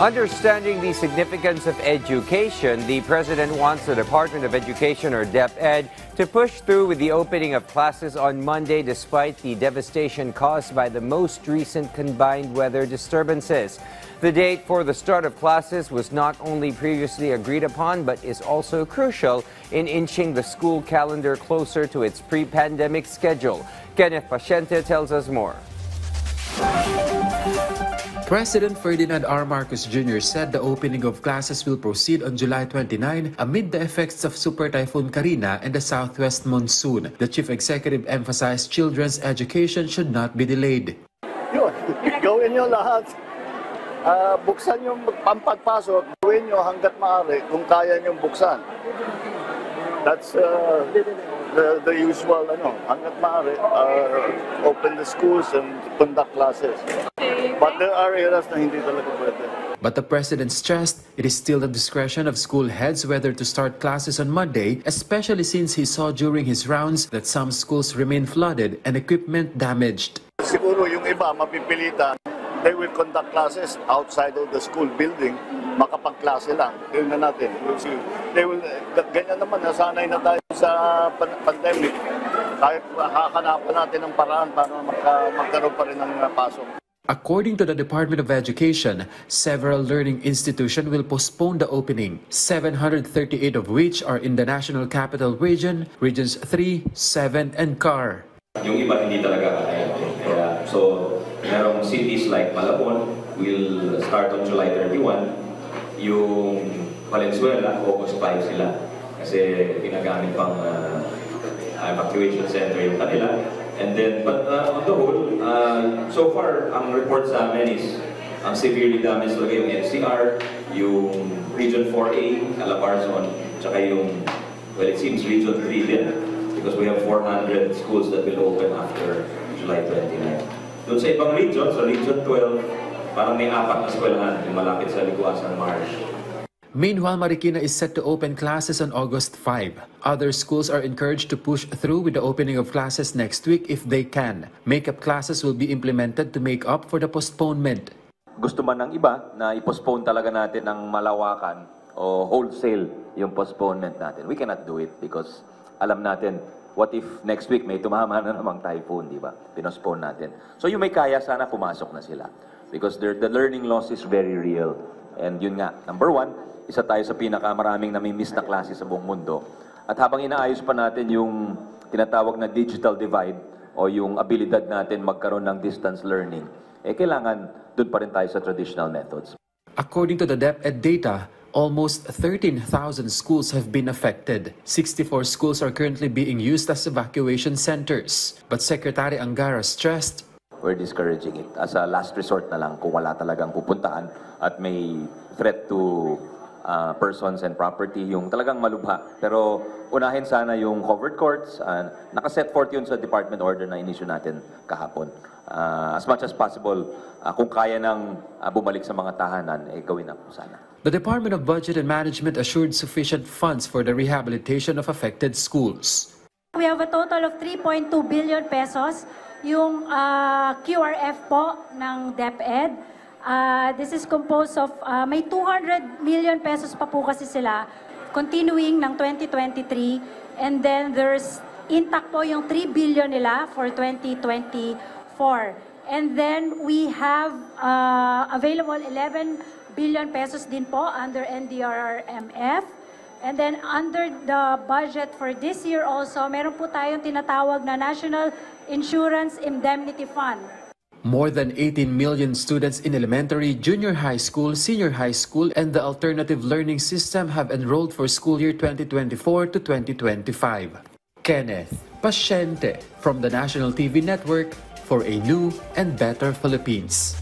Understanding the significance of education, the President wants the Department of Education, or DepEd, to push through with the opening of classes on Monday despite the devastation caused by the most recent combined weather disturbances. The date for the start of classes was not only previously agreed upon, but is also crucial in inching the school calendar closer to its pre-pandemic schedule. Kenneth Paciente tells us more. President Ferdinand R. Marcos Jr. said the opening of classes will proceed on July 29 amid the effects of Super Typhoon Karina and the southwest monsoon. The chief executive emphasized children's education should not be delayed. Yun, gawin nyo lahat. Buksan yung pampagpasok, gawin nyo hanggat maaari kung kaya nyo buksan. That's the usual, hanggat maaari, open the schools and conduct classes. But there are areas na hindi talaga pwede. But the president stressed it is still the discretion of school heads whether to start classes on Monday, especially since he saw during his rounds that some schools remain flooded and equipment damaged. Siguro yung iba mapipilitan, they will conduct classes outside of the school building, makapagklase lang. Tingnan natin. They will, ganyan naman, nasanay na tayo sa pandemic. Kahit hahanapan natin ng paraan para magkaroon pa rin ng pasok. According to the Department of Education, several learning institutions will postpone the opening, 738 of which are in the National Capital Region, Regions 3, 7, and CAR. Yung iba hindi talaga kaya. So, merong cities like Malabon will start on July 31. Yung Valenzuela, August 5 sila. Kasi ginagamit pang evacuation center yung kanila. And then, but on the whole, so far, ang report sa amin is ang severely damaged talaga yung NCR, yung Region 4A, Calabarzon, tsaka yung, well, it seems Region 3 din, because we have 400 schools that will open after July 29. Doon sa ibang region, sa Region 12, parang may 4 na eskwelahan yung malapit sa Liguasan Marsh. Meanwhile, Marikina is set to open classes on August 5. Other schools are encouraged to push through with the opening of classes next week if they can. Makeup classes will be implemented to make up for the postponement. Gusto man ng iba na i-postpone talaga natin ng malawakan o wholesale yung postponement natin. We cannot do it because alam natin, what if next week may tumama na namang typhoon, di ba? Pinospone natin. So yung may kaya, sana pumasok na sila. Because the learning loss is very real. And yun nga, number one, isa tayo sa pinakamaraming nami-miss na klase sa buong mundo. At habang inaayos pa natin yung tinatawag na digital divide o yung abilidad natin magkaroon ng distance learning, kailangan doon pa rin tayo sa traditional methods. According to the DepEd data, almost 13,000 schools have been affected. 64 schools are currently being used as evacuation centers. But Secretary Angara stressed, we're discouraging it as a last resort na lang kung wala talagang pupuntaan at may threat to persons and property, yung talagang malubha. Pero unahin sana yung covered courts. Nakaset forth yun sa department order na inisyu natin kahapon. As much as possible, kung kaya nang bumalik sa mga tahanan, gawin na po sana. The Department of Budget and Management assured sufficient funds for the rehabilitation of affected schools. We have a total of 3.2 billion pesos. Yung QRF po ng DepEd. This is composed of, may 200 million pesos pa po kasi sila continuing ng 2023, and then there's intact po yung 3 billion nila for 2024. And then we have available 11 billion pesos din po under NDRRMF. And then under the budget for this year also, meron po tayong tinatawag na National Insurance Indemnity Fund. More than 18 million students in elementary, junior high school, senior high school, and the alternative learning system have enrolled for school year 2024 to 2025. Kenneth Paciente from the National TV Network for a new and better Philippines.